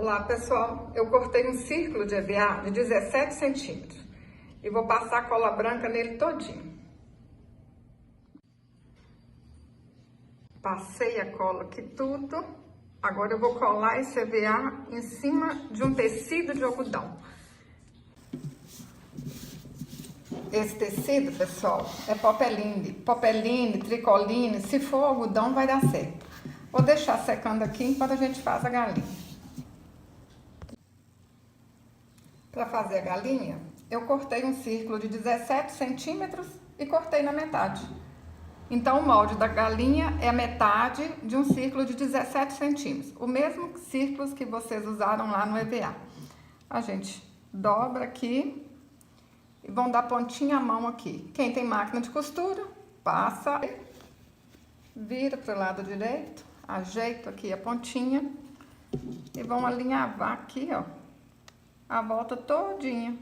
Olá pessoal, eu cortei um círculo de EVA de 17 centímetros e vou passar cola branca nele todinho. Passei a cola aqui tudo, agora eu vou colar esse EVA em cima de um tecido de algodão. Esse tecido, pessoal, é popeline, tricoline, se for algodão vai dar certo. Vou deixar secando aqui enquanto a gente faz a galinha. Para fazer a galinha, eu cortei um círculo de 17 centímetros e cortei na metade. Então, o molde da galinha é a metade de um círculo de 17 centímetros. O mesmo círculo que vocês usaram lá no EVA. A gente dobra aqui e vão dar pontinha à mão aqui. Quem tem máquina de costura, passa, vira para o lado direito, ajeito aqui a pontinha e vão alinhavar aqui, ó, a volta todinha.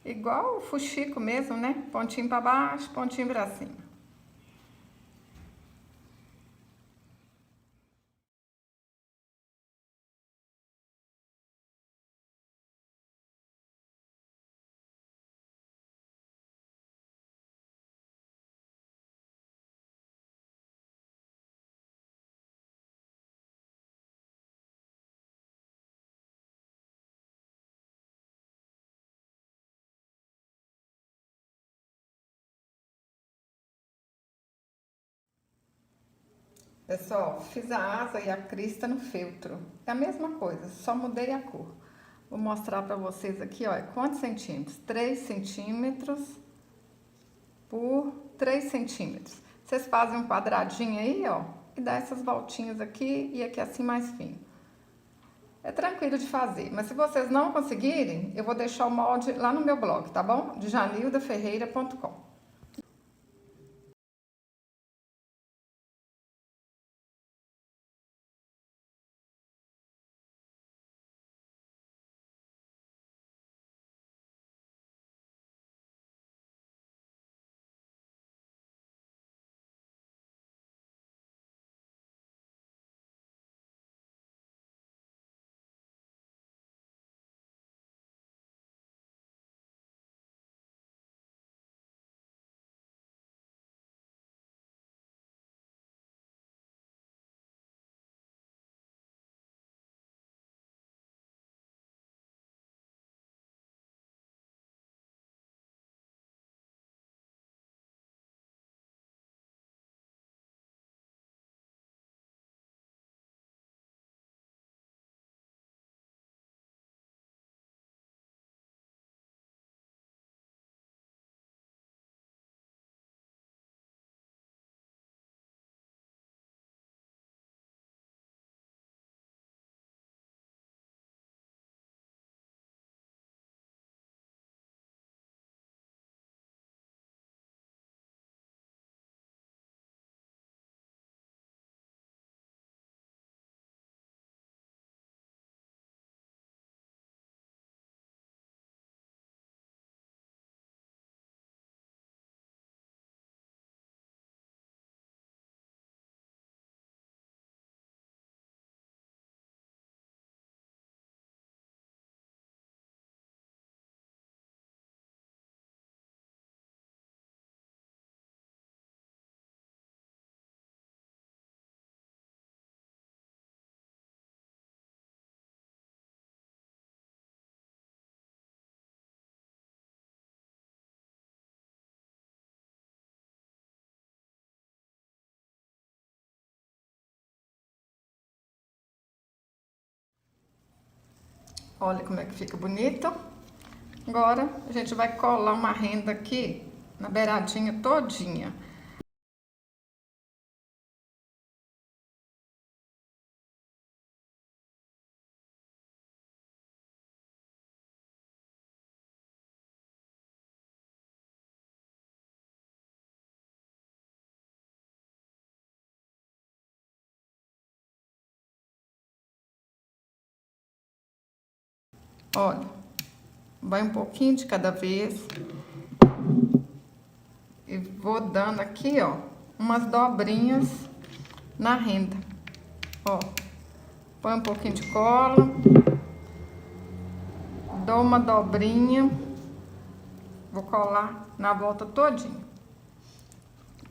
Igual o fuxico mesmo, né? Pontinho para baixo, pontinho para cima. Pessoal, fiz a asa e a crista no feltro. É a mesma coisa, só mudei a cor. Vou mostrar pra vocês aqui, ó, quantos centímetros? 3 centímetros por 3 centímetros. Vocês fazem um quadradinho aí, ó, e dá essas voltinhas aqui e aqui assim mais fino. É tranquilo de fazer, mas se vocês não conseguirem, eu vou deixar o molde lá no meu blog, tá bom? djanildaferreira.com. Olha como é que fica bonito. Agora, a gente vai colar uma renda aqui na beiradinha todinha. Olha, vai um pouquinho de cada vez. E vou dando aqui, ó, umas dobrinhas na renda. Ó, Põe um pouquinho de cola, dou uma dobrinha, vou colar na volta todinha.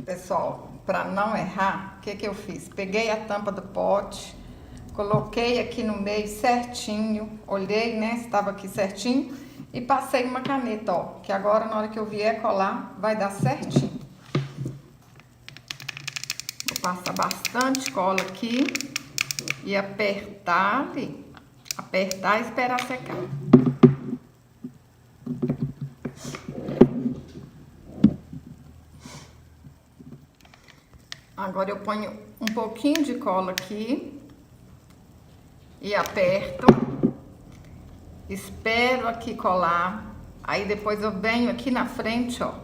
Pessoal, para não errar, o que que eu fiz? Peguei a tampa do pote, coloquei aqui no meio certinho, olhei, né, se estava aqui certinho e passei uma caneta, ó, que agora na hora que eu vier colar vai dar certinho. Vou passar bastante cola aqui e apertar ali, apertar e esperar secar. Agora eu ponho um pouquinho de cola aqui e aperto, espero aqui colar, aí depois eu venho aqui na frente, ó,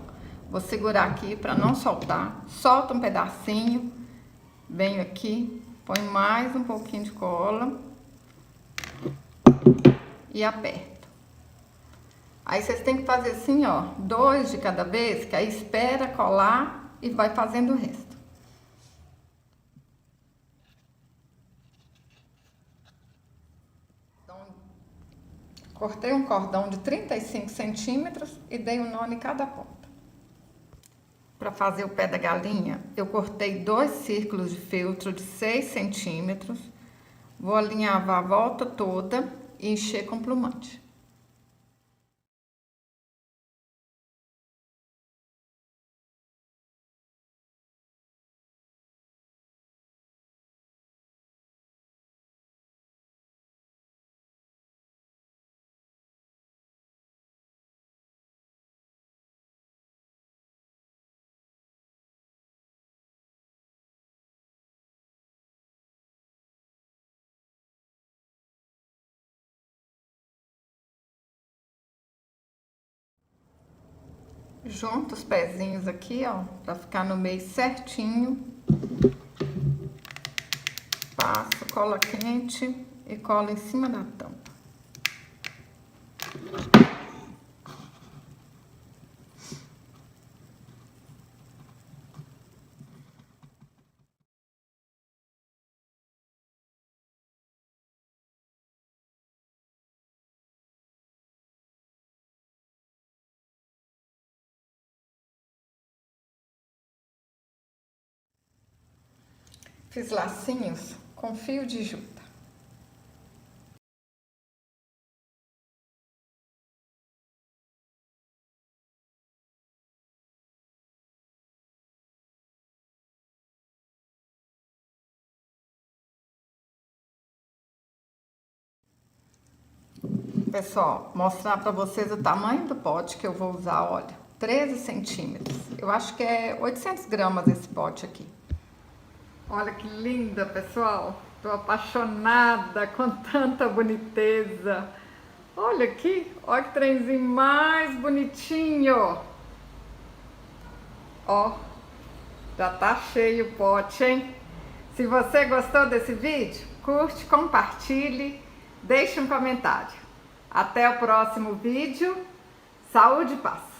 vou segurar aqui para não soltar, solta um pedacinho, venho aqui, ponho mais um pouquinho de cola e aperto. Aí vocês têm que fazer assim, ó, 2 de cada vez, que aí espera colar e vai fazendo o resto. Cortei um cordão de 35 centímetros e dei um nó em cada ponta. Para fazer o pé da galinha, eu cortei 2 círculos de feltro de 6 centímetros. Vou alinhavar a volta toda e encher com plumante. Junto os pezinhos aqui, ó, pra ficar no meio certinho. Passo cola quente e colo em cima da tampa. Fiz lacinhos com fio de juta. Pessoal, mostrar para vocês o tamanho do pote que eu vou usar, olha, 13 centímetros. Eu acho que é 800 gramas esse pote aqui. Olha que linda, pessoal. Tô apaixonada com tanta boniteza. Olha aqui, olha que trenzinho mais bonitinho. Ó, já tá cheio o pote, hein? Se você gostou desse vídeo, curte, compartilhe, deixe um comentário. Até o próximo vídeo. Saúde e paz!